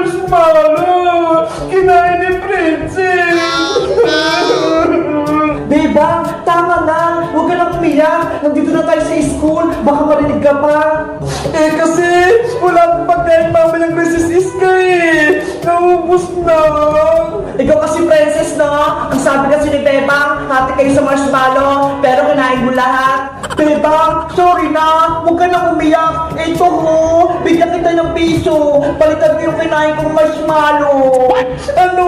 marshmallow! Kinain ni Princess! Bebang, tama na. Huwag ka nang umiyak. Nandito na tayo sa school. Baka marinig ka pa. Eh kasi wala akong pagkain mamayang recess Iska eh! Naubos na! Ikaw kasi princess, no? Ang sabi kasi ni Bebang, hati kayo sa marshmallow, pero kinain mo lahat. Bebang, sorry na. Huwag ka nang umiyak. Ito mo, bigyan kita ng piso. Palitan ko yung kinain kong marshmallow. Ano?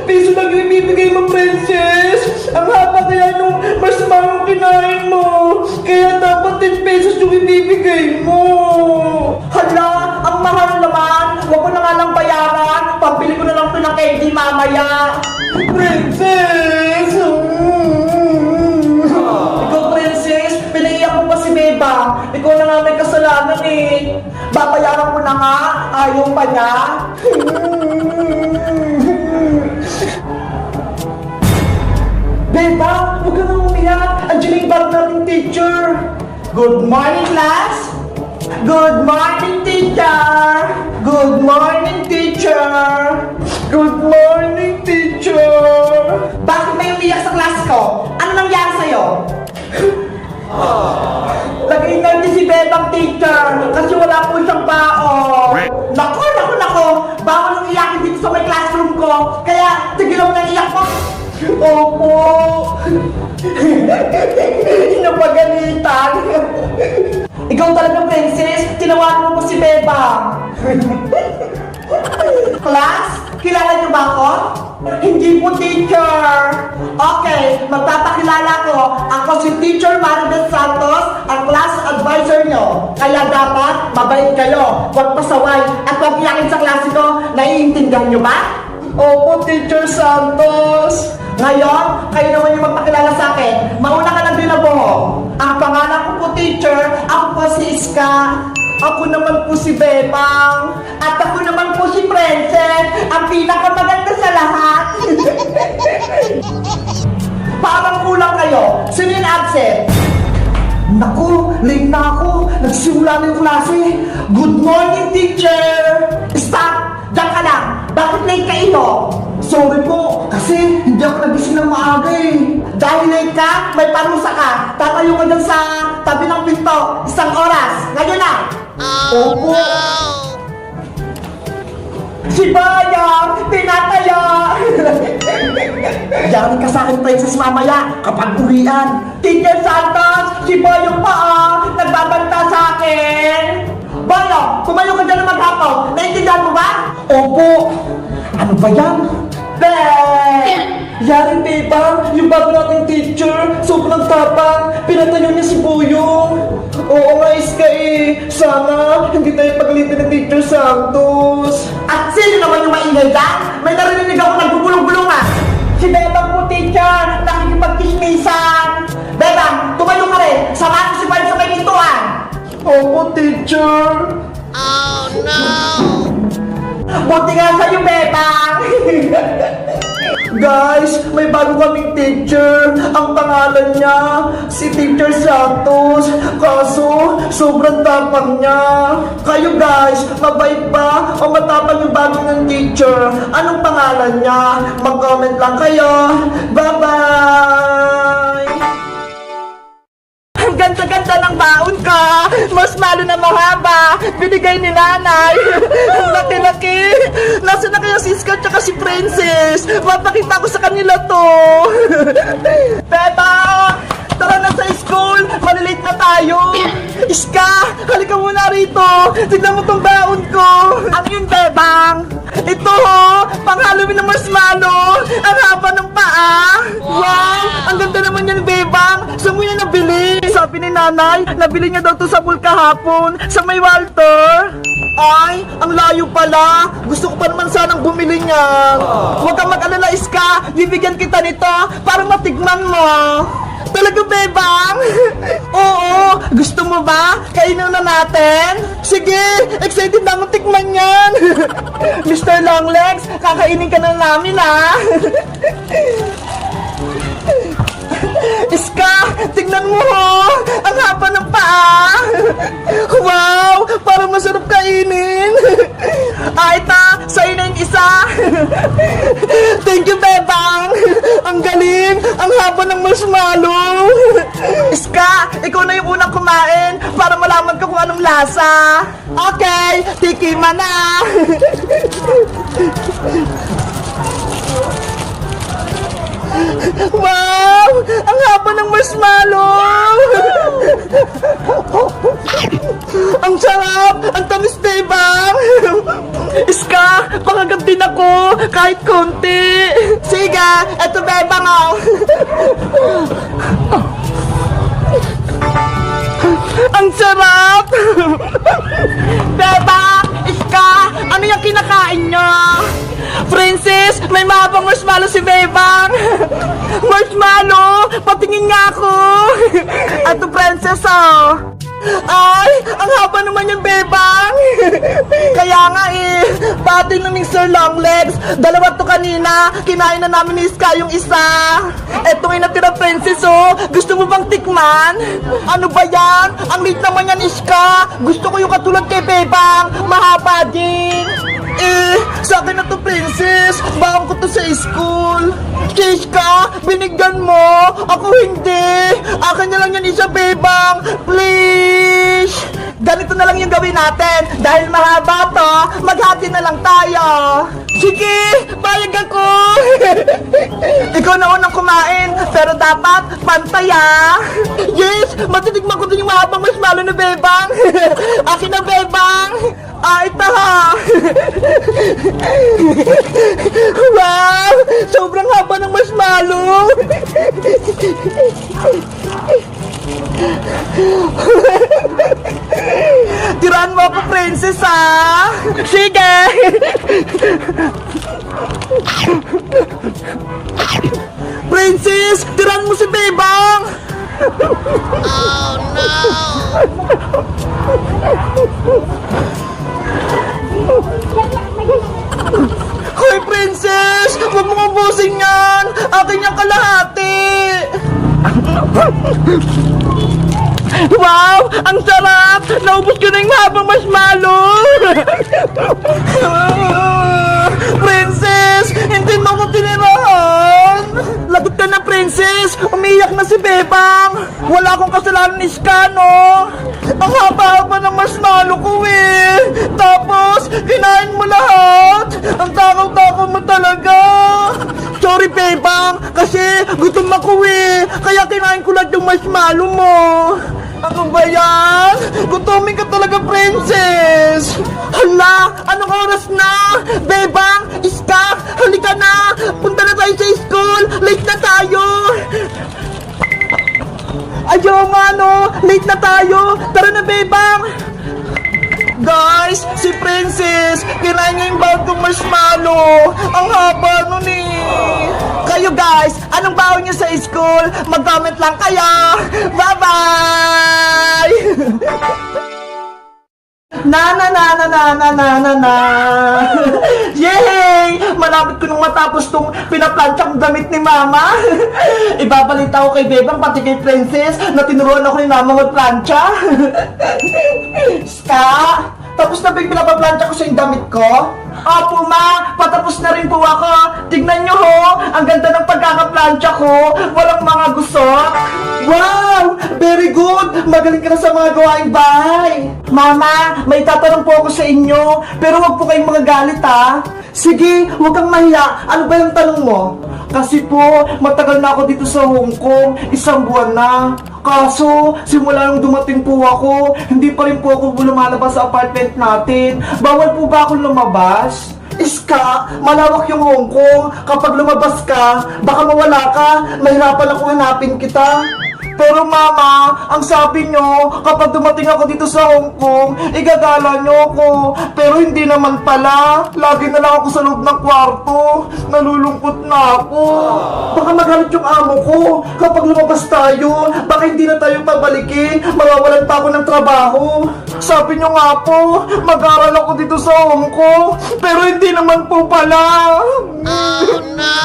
Piso lang yung ibibigay mo, Princess! Ang haba kaya nung marshmallow kinain mo! Kaya dapat 10 pesos yung ibibigay mo! Hala, ang mahal naman. Huwag ko na nga lang bayaran. Pabili ko na lang ito ng candy mamaya. Princess! Ikaw, princess, pinaiyak mo pa si Beba. Ikaw na nga may kasalanan eh. Babayaran ko na nga. Ayaw pa niya. Beba, huwag ka nang umiyak. Andiyan na yung bag nating teacher. Good morning, class. Good morning, teacher. Good morning, teacher. Good morning, teacher! Bakit may umiyak sa class ko? Ano nangyari sa'yo? Lagay natin si Bebang, teacher, kasi wala po siyang baon. Nako! Bawal ang iyakin dito sa may classroom ko, kaya tigilan mo na iyak mo. Opo! Napagalitan. Ikaw talaga, princess, tinawagan mo po si Bebang. Class, kilala niyo ba ako? Hindi po, teacher. Okay, magpapakilala ko. Ako si Teacher Maribel Santos, ang class advisor nyo. Kaya dapat mabait kayo, huwag pasaway, at huwag iyakin sa klase ko. Naiintindihan nyo ba? Opo, Teacher Santos! Ngayon, kayo naman yung magpakilala sa akin. Mauna ka lang din na buhok. Ang pangalan ko po, teacher, ako po si Iska. Ako naman po si Bebang. At ako naman po si Princess, ang pinakamaganda sa lahat. Parang kulang kayo. Sino yung absent? Naku, late na ako. Nagsimula na yung klase. Good morning, teacher. Stop! Diyan ka lang. Bakit late ka ito? Sorry po, kasi hindi ako nagising ng maaga eh. Dahil late ka, may parusa ka. Tatayo ka dyan sa tabi ng pinto. 1 oras. Ngayon na. Opo. Si Bayang, tinataya. Yari ka sa akin, princess, mamaya kapag uwian. Teacher Santos, si Bayang pa nagbabanta sa akin. Bayang, tumayo ka dyan na maghapon. Naintindihan mo ba? Opo. Ano ba yan? Yari, Beba, yung bago nating teacher, sobrang tapang, pinatayo niya si Buyong. Oo nga, Iska eh. Sana hindi tayo paglitin ng Teacher Santos. At sino naman yung maingay dyan? May narinig ako nagbubulong-bulong ah. Si Bebang po, teacher, nakikipagkismisan. Bebang, tumayo ka rin. Samahan ko si Bayang sa may pintuan. Opo, teacher. Buti nga sa'yo, Bebang. Guys, may bago kaming teacher. Ang pangalan niya, si Teacher Santos. Kaso, sobrang tapang niya. Kayo guys, mabait ba o matapang yung bago ng teacher? Anong pangalan niya? Mag-comment lang kayo. Bye-bye! Ang ganda-ganda ng baon ka. Marshmallow na mahaba. Binigay ni nanay. Ang laki-laki. Nasaan na kaya si Iska at si Princess? Mapakita ko sa kanila to. Beba! Tara na sa school. Malilate na tayo. Iska, halika muna rito. Tignan mo tong baon ko. Ano yun, Bebang? Ito ho, pang Halloween na marshmallow. Ang haba ng paa. Wow, ang ganda naman yan, Bebang. Saan mo yan nabili? Sabi ni nanay, nabili niya daw to sa mall kahapon, sa may Walter. Ay, ang layo pala. Gusto ko pa naman sanang bumili niyan. Huwag kang mag-alala, Iska. Bibigyan kita nito para matigman mo. Talaga, Bebang? Oo, gusto mo ba? Kainin na natin? Sige, excited na akong tikman yan. Mr. Longlegs, kakainin ka na namin, ha? Iska, tignan mo, ho. Ang haba ng paa. Wow, parang masarap kainin. Ita, sa'yo marshmallow! Iska, ikaw na yung unang kumain para malaman ko kung anong lasa. Okay, tikima na! Wow! Ang haba ng marshmallow! Ang sarap! Ang tamis, bebang! Iska, pakagantin ako kahit konti. Sige, eto bebang oh. Ang sarap! Bebang! Iska! Ano yung kinakain nyo? Princess! May mahabang marshmallow si Bebang! Marshmallow! Patingin nga ako! Ato, Princess, oh! Ay! Ang haba naman yung Bebang! Kaya nga eh! Pati ng Mr. Longlegs! Dalawa to kanina! Kinain na namin ni Iska yung isa! Eto nga natira, Princess, oh! Gusto mo bang tikman? Ano ba yan? Ang liit naman yan, Iska! Gusto ko yung katulad kay Bebang! Mahaba din! Eh, sa akin na to, Princess. Bakang ko to sa school. Iska, binigyan mo. Ako hindi. Akin na lang yan isa, Bebang. Please. Ganito na lang yung gawin natin. Dahil mahaba to, maghati na lang tayo. Sige, payag ako. Ikaw na unang kumain, pero dapat pantay ah. Yes, matitigman ko din yung mahabang marshmallow na Bebang. Akin na, Bebang. Ah, ito ha. Wow, sobrang haba ng marshmallow. Tiraan mo ako, Princess, ha? Sige! Princess, tiraan mo si Bebang! Oh, no! Hoy, Princess! Huwag mo ubusin yan! Akin yung kalahati! Wow! Ang sarap! Naubos ko na yung mahabang marshmallow! Princess! Hindi mo ko tinirahan! Lagot ka na, Princess! Umiyak na si Bebang! Wala akong kasalanan ni Iska, no? Ang haba-haba ng marshmallow ko eh! Tapos, kinain mo lahat! Ang takaw-takaw mo talaga! Sorry, Bebang! Kasi gutom ako eh! Kaya kinain ko lahat yung marshmallow mo! Ano ba yan? Gutomin ka talaga, Princess! Hala! Anong oras na? Bebang! Iska! Halika na! Punta na tayo sa school! Late na tayo! Ayaw nga no! Late na tayo! Tara na, Bebang! Guys! Si Princess! Kinain niya yung bagong marshmallow! Ang haba nun eh! Kayo guys! Anong baon niyo sa school? Mag-comment lang kayo! Bye-bye! Na! Yay! Malapit ko nung matapos tong pinaplantsa kong damit ni Mama. Ibabalita ko kay Bebang pati kay Princess na tinuruan ako ni Mama magplantsa. Ska! Tapos na ba yung pinapaplantsa ko sa yung damit ko? Opo, Ma! Patapos na rin po ako! Tignan nyo ho! Ang ganda ng pagkakaplantsa ko! Walang mga gusot! Wow! Very good! Magaling ka na sa mga gawaing bahay! Mama, may tatanong po ako sa inyo, pero wag po kayong magagalit ha! Sige, huwag kang mahiya! Ano ba yung tanong mo? Kasi po, matagal na ako dito sa Hong Kong, 1 buwan na. Kaso, simula nung dumating po ako, hindi pa rin po ako lumalabas sa apartment natin. Bawal po ba akong lumabas? Iska, malawak yung Hong Kong. Kapag lumabas ka, baka mawala ka. Mahirapan ako hanapin kita. Pero Mama, ang sabi nyo, kapag dumating ako dito sa Hong Kong, igagala nyo ako. Pero hindi naman pala. Lagi na lang ako sa loob ng kwarto. Nalulungkot na ako. Baka magalit yung amo ko. Kapag lumabas tayo, baka hindi na tayo pabalikin. Mawawalan pa ako ng trabaho. Sabi nyo nga po, mag-aral ako dito sa Hong Kong. Pero hindi naman po pala. Oh no!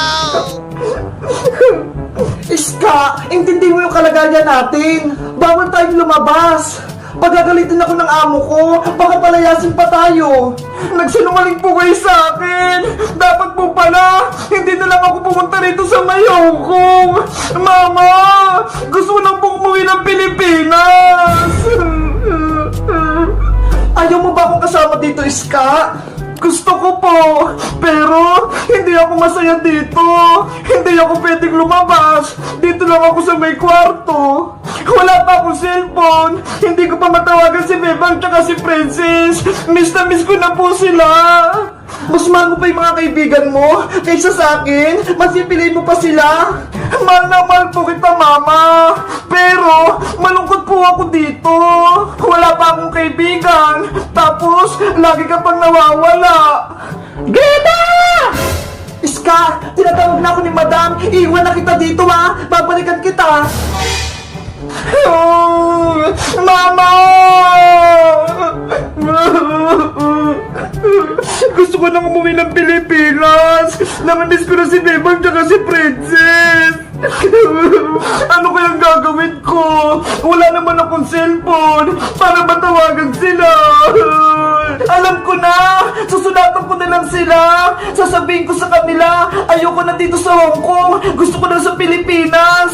Iska, intindi mo yung kalagayan natin. Bawal tayong lumabas. Pagagalitin ako ng amo ko, baka palayasin pa tayo. Nagsinungaling po kayo sa akin. Dapat po pala, hindi na lang ako pumunta rito sa may Hong Kong. Mama, gusto ko lang po umuwi ng Pilipinas. Ayaw mo ba akong kasama dito, Iska? Gusto ko po, pero hindi ako masaya dito. Hindi ako pwedeng lumabas. Dito lang ako sa may kwarto. Wala pa akong cellphone. Hindi ko pa matawagan si Bebang tsaka si Princess. Miss na miss ko na po sila. Mas mahal mo pa yung mga kaibigan mo kaysa sa akin. Mas pipiliin mo pa sila. Mahal na mahal po kita, Mama. Pero malungkot po ako dito. Wala pa akong kaibigan. Tapos lagi ka pang nawawala. Greta! Iska, tinatawag na ako ni Madam. Iwan na kita dito, ha. Babalikan kita. Mama! Gusto ko nang umuwi ng Pilipinas. Namamiss ko na si Bebang tsaka si Princess. Ano kayang gagawin ko? Wala naman akong cellphone para matawagan sila. Alam ko na! Susunatan ko na lang sila. Sasabihin ko sa kanila, ayoko na dito sa Hong Kong. Gusto ko na sa Pilipinas.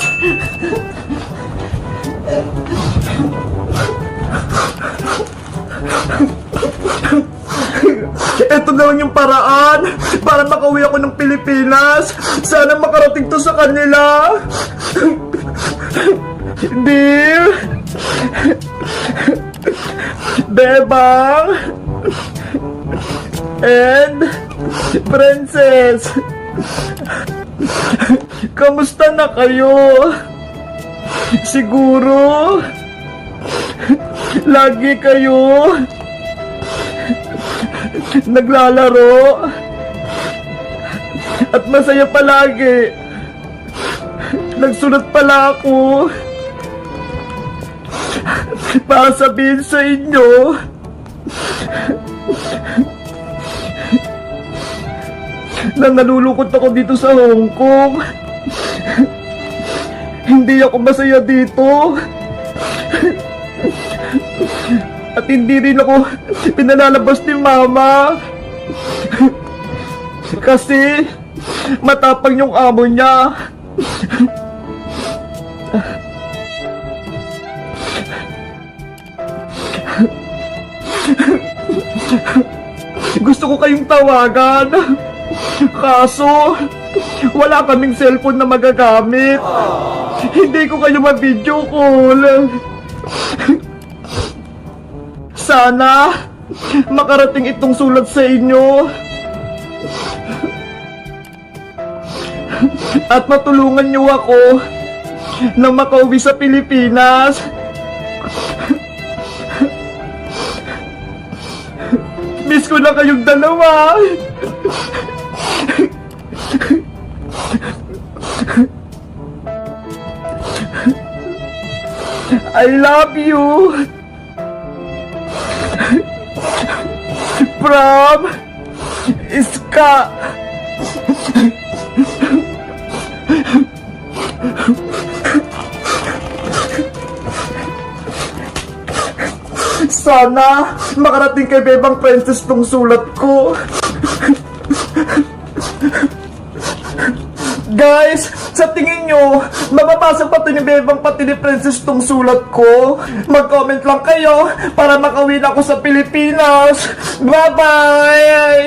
Ito na lang yung paraan para makauwi ako ng Pilipinas. Sana makarating to sa kanila. Dear Bebang and Princess, kamusta na kayo? Siguro lagi kayo naglalaro at masaya palagi. Nagsulat pala ako para sabihin sa inyo na nalulungkot ako dito sa Hong Kong. Hindi ako masaya dito. At hindi rin ako pinalalabas ni Mama. Kasi matapang yung amo niya. Gusto ko kayong tawagan. Kaso wala kaming cellphone na magagamit. Hindi ko kayo ma-video call. Sana makarating itong sulat sa inyo at matulungan niyo ako na makauwi sa Pilipinas. Miss ko na kayong dalawa. I love you. From Iska. Sana makarating kay Bebang Princess tong sulat ko. Guys, sa tingin nyo, mapapasa pa to ni Bebang pati ni Princess tong sulat ko? Mag-comment lang kayo para makauwi na ako sa Pilipinas. Bye-bye!